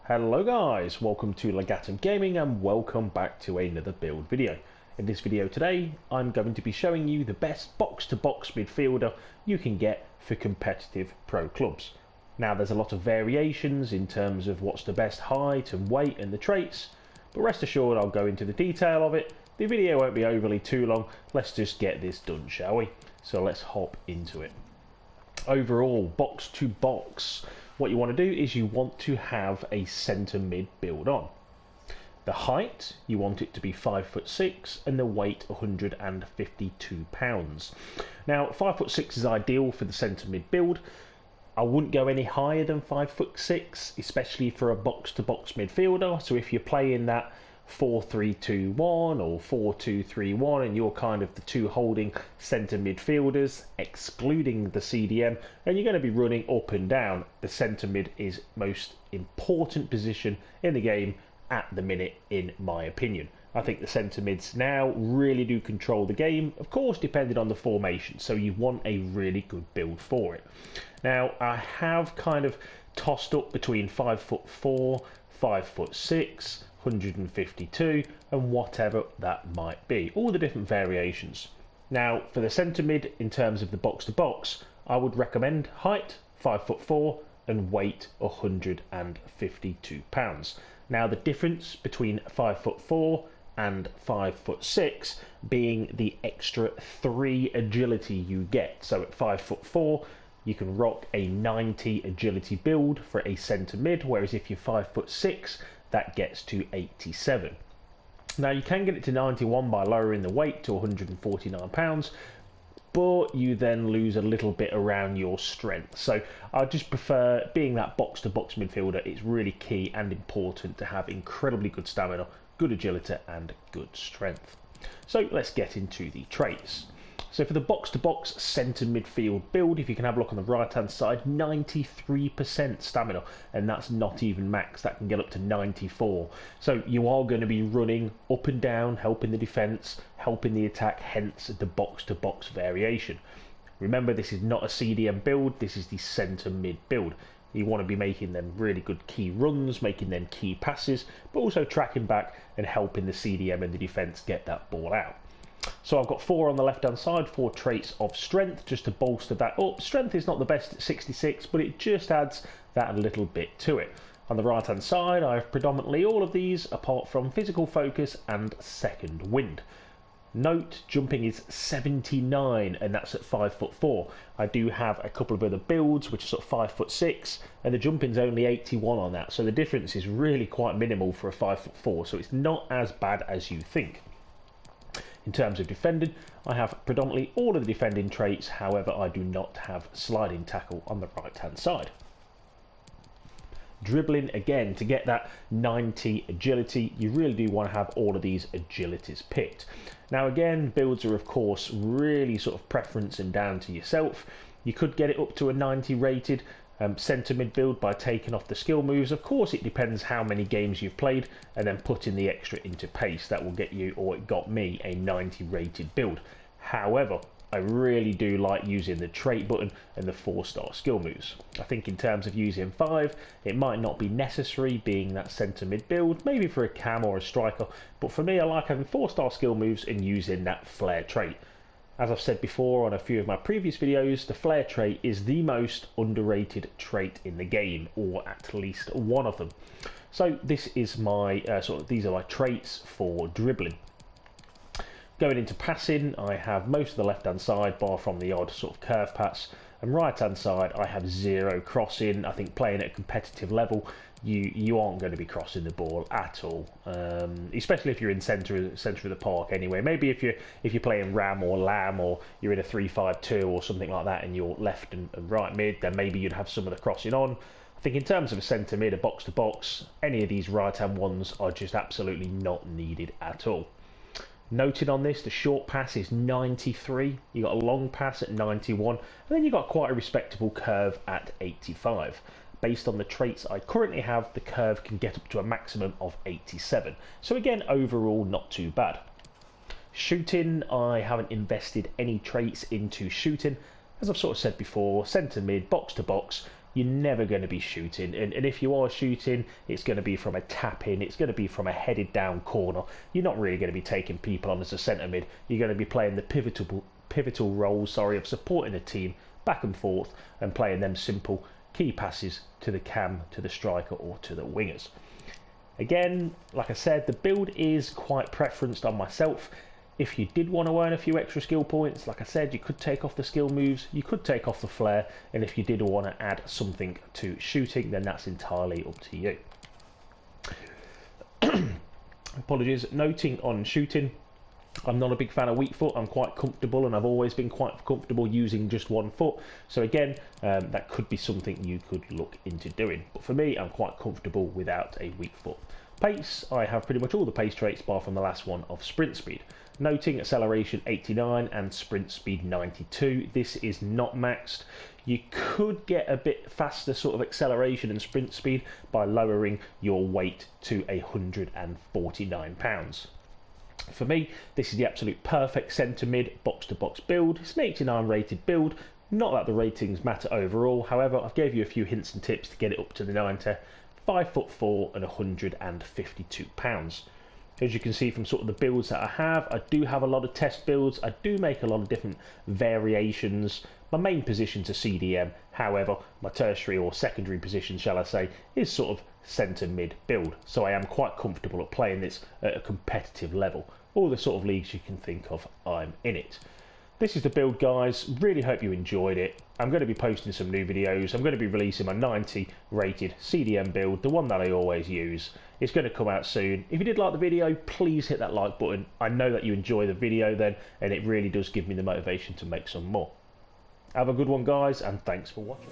Hello guys, welcome to Legatum Gaming and welcome back to another build video. In this video today, I'm going to be showing you the best box-to-box midfielder you can get for competitive pro clubs. Now there's a lot of variations in terms of what's the best height and weight and the traits, but rest assured I'll go into the detail of it. The video won't be overly too long, let's just get this done, shall we? So let's hop into it. Overall, box-to-box. What you want to do is you want to have a centre mid build on. The height, you want it to be 5'6", and the weight 152 pounds. Now 5'6" is ideal for the centre mid build. I wouldn't go any higher than 5'6", especially for a box-to-box midfielder. So if you're playing that 4-3-2-1 or 4-2-3-1 and you're kind of the two holding centre midfielders excluding the CDM, and you're going to be running up and down, the centre mid is most important position in the game at the minute, in my opinion. I think the centre mids now really do control the game, of course depending on the formation, so you want a really good build for it. Now I have kind of tossed up between 5'4", 5'6", 152 and whatever that might be, all the different variations. Now for the centre mid, in terms of the box to box, I would recommend height 5'4" and weight 152 pounds. Now the difference between 5'4" and 5'6" being the extra 3 agility you get. So at 5'4" you can rock a 90 agility build for a centre mid, whereas if you're 5'6", that gets to 87. Now you can get it to 91 by lowering the weight to 149 pounds, but you then lose a little bit around your strength. So I just prefer, being that box-to-box midfielder, it's really key and important to have incredibly good stamina, good agility and good strength. So let's get into the traits. So for the box-to-box centre midfield build, if you can have a look on the right hand side, 93% stamina, and that's not even max, that can get up to 94. So you are going to be running up and down, helping the defence, helping the attack, hence the box-to-box variation. Remember, this is not a CDM build, this is the centre mid build. You want to be making them really good key runs, making them key passes, but also tracking back and helping the CDM and the defence get that ball out. So I've got 4 on the left hand side, 4 traits of strength just to bolster that up. Strength is not the best at 66, but it just adds that a little bit to it. On the right hand side I have predominantly all of these apart from physical focus and second wind. Note, jumping is 79 and that's at 5'4". I do have a couple of other builds which are sort of 5'6", and the jumping's only 81 on that, so the difference is really quite minimal for a 5'4", so it's not as bad as you think. In terms of defending, I have predominantly all of the defending traits, however I do not have sliding tackle on the right hand side. Dribbling, again, to get that 90 agility, you really do want to have all of these agilities picked. Now again, builds are of course really sort of preference and down to yourself. You could get it up to a 90 rated centre mid build by taking off the skill moves. Of course it depends how many games you've played and then putting the extra into pace. That will get you, or it got me, a 90 rated build. However, I really do like using the trait button and the 4-star skill moves. I think in terms of using 5, it might not be necessary being that centre mid build, maybe for a cam or a striker, but for me I like having 4-star skill moves and using that flair trait. As I've said before on a few of my previous videos, the flair trait is the most underrated trait in the game, or at least one of them. So this is my these are my traits for dribbling. Going into passing, I have most of the left hand side bar from the odd sort of curve pass, and right hand side I have 0 crossing. I think playing at a competitive level, you aren't going to be crossing the ball at all, especially if you're in centre of the park anyway. Maybe if you're playing Ram or Lamb, or you're in a 3-5-2 or something like that and you're left and right mid, then maybe you'd have some of the crossing on. I think in terms of a centre mid, a box to box, any of these right hand ones are just absolutely not needed at all. Noted on this, the short pass is 93, you got a long pass at 91, and then you got quite a respectable curve at 85. Based on the traits I currently have, the curve can get up to a maximum of 87. So again, overall not too bad. Shooting, I haven't invested any traits into shooting. As I've sort of said before, centre mid, box to box, you're never going to be shooting, and if you are shooting, it's going to be from a tap in, it's going to be from a headed down corner. You're not really going to be taking people on as a centre mid. You're going to be playing the pivotal roles of supporting a team back and forth and playing them simple key passes to the cam, to the striker or to the wingers. Again, like I said, the build is quite preferenced on myself. If you did want to earn a few extra skill points, like I said, you could take off the skill moves, you could take off the flare, and if you did want to add something to shooting, then that's entirely up to you. Apologies, noting on shooting, I'm not a big fan of weak foot. I'm quite comfortable, and I've always been quite comfortable using just one foot. So again, that could be something you could look into doing. But for me, I'm quite comfortable without a weak foot. Pace, I have pretty much all the pace traits bar from the last one of sprint speed. Noting acceleration 89 and sprint speed 92. This is not maxed. You could get a bit faster sort of acceleration and sprint speed by lowering your weight to 149 pounds. For me, this is the absolute perfect centre mid box to box build. It's an 89 rated build. Not that the ratings matter overall, however, I've gave you a few hints and tips to get it up to the 90. 5'4" and 152 pounds. As you can see from sort of the builds that I do have a lot of test builds. I do make a lot of different variations. My main position's a CDM, however, my tertiary or secondary position, shall I say, is sort of centre mid build. So I am quite comfortable at playing this at a competitive level. All the sort of leagues you can think of, I'm in it. This is the build, guys. Really hope you enjoyed it. I'm going to be posting some new videos. I'm going to be releasing my 90 rated CDM build, the one that I always use. It's going to come out soon. If you did like the video, please hit that like button. I know that you enjoy the video then, and it really does give me the motivation to make some more. Have a good one, guys, and thanks for watching.